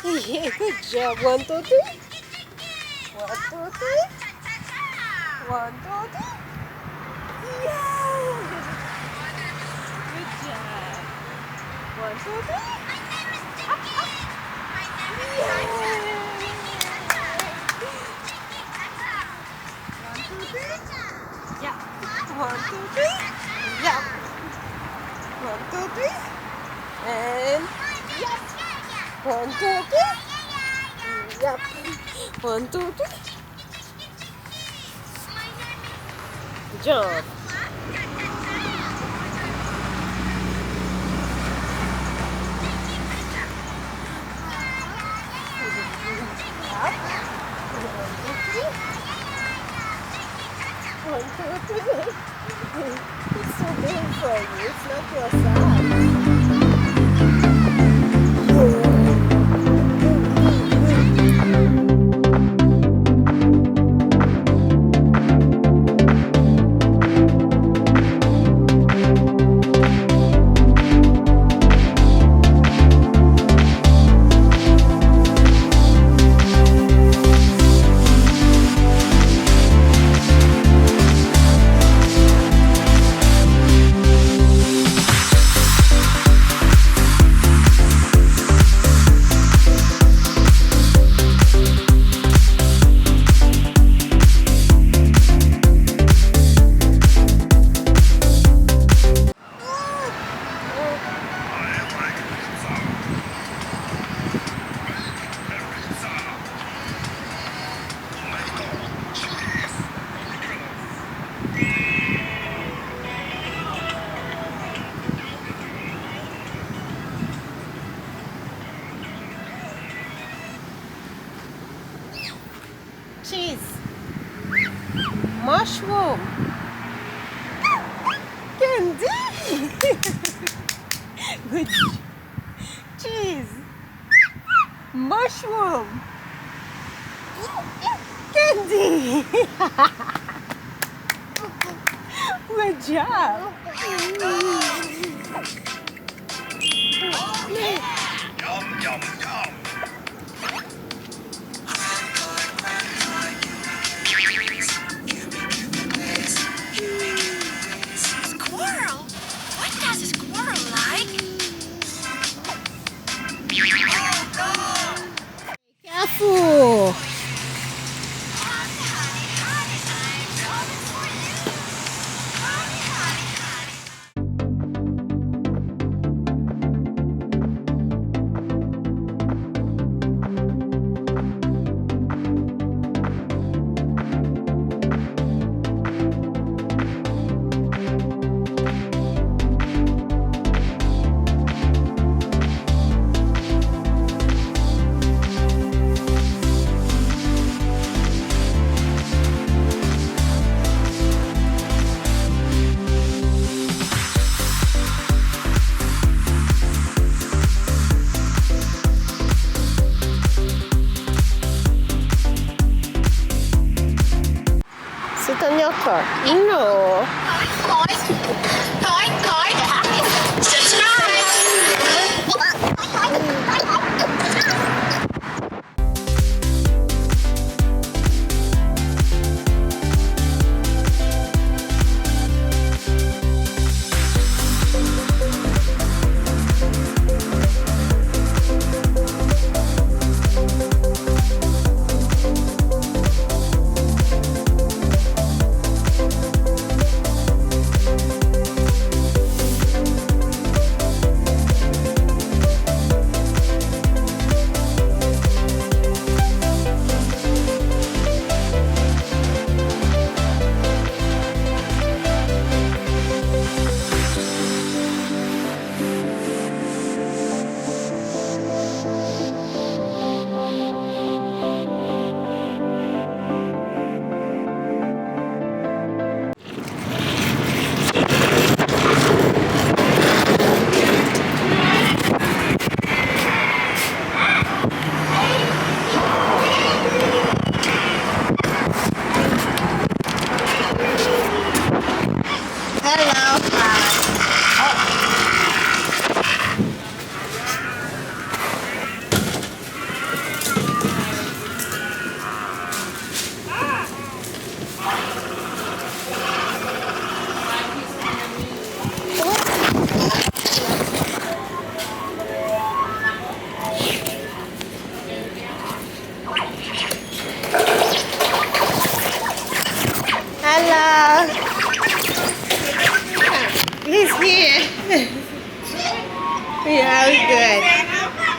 Yeah, good job. 1, 2, 3. 1, 2, 3. 1, 2, 3. Yeah. Good job. 1, 2, 3. Up, up. Yeah. 1, 2, 3. Yeah. 1, 2, 3. Yeah. 1, 2, 3. And yeah. 1, 2, 3. Yep. 1, 2, 3. Jump. Up. 1, 2, 3. It's so big for you. It's not your size. Cheese. Mushroom. Candy. Good. Cheese. Mushroom. Candy. Good job. Yum, yum, yum. Squirrel? What does a squirrel like? Careful. Sit on your car. No.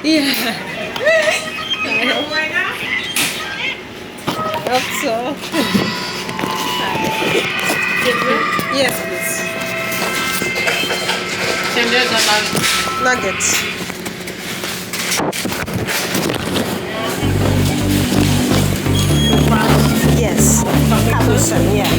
Yeah. I hope so. Yes, please. Nuggets. Yes. Cappuccino, yeah.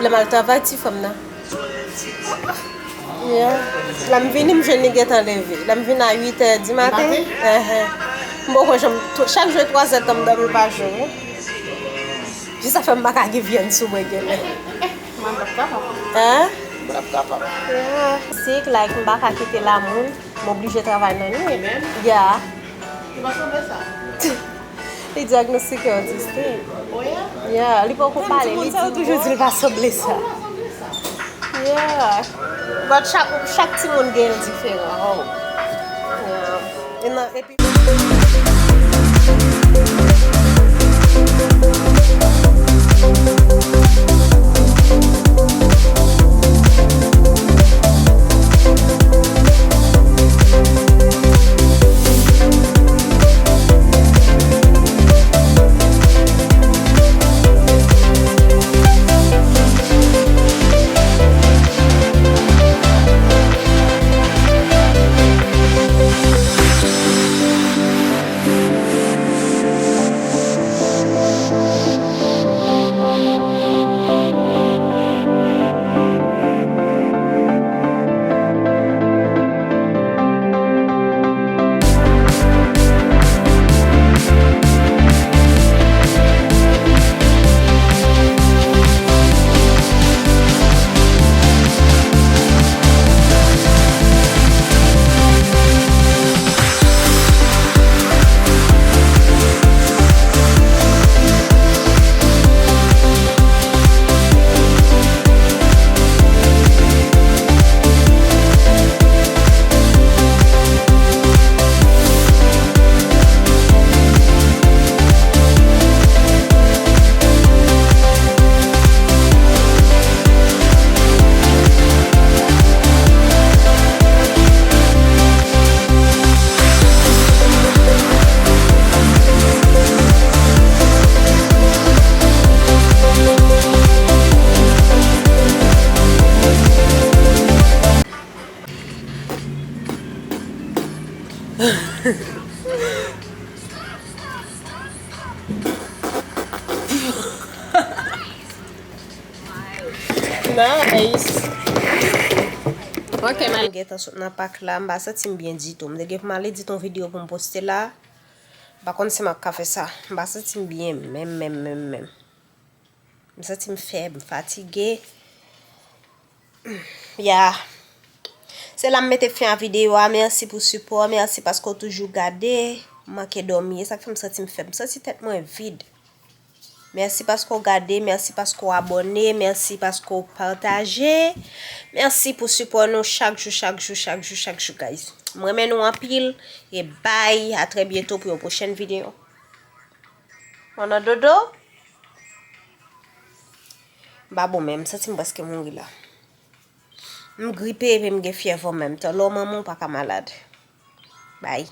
Le mal travail, tu femme là. Yeah. La me vini, je n'ai pas enlevé. La me vini à 8h du matin. Bon, chaque jour 3h, je me donne par jour. Juste ça fait un bac qui vient sous moi. Hein? Yeah. C'est que like, je vais quitter la monde, je suis obligée de travailler dans la nuit. Yeah. Tu vas sauver ça? Il diagnostic autistique. Oh yeah? Yeah, il peut pas parler. Il dit toujours qu'il va sembler ça. Yeah. But chaque petit monde est différent. Yeah. Et puis... Nice. Ok, mal get nan pak la, mba sentim bien dit tout. Mde gef male dit ton vidéo pour me poster là. Par contre, c'est ma café ça. Mba sentim bien même. Mba sentim faible, fatigué. Yeah. C'est là mette fin vidéo. Merci pour support, merci parce qu'on toujours gardé. Manque dormir, ça fait me sentir faible, ça c'est tête moins vide. Merci parce qu'on regardez, merci parce qu'on abonné, merci parce qu'on partagé. Merci pour support nous chaque jour, guys. Moi remets nous en pile et bye, à très bientôt pour une prochaine vidéo. On a dodo? Bah bon même, ça c'est parce que mon là. Je grippé et je fièvre en même temps. L'homme pas malade. Bye.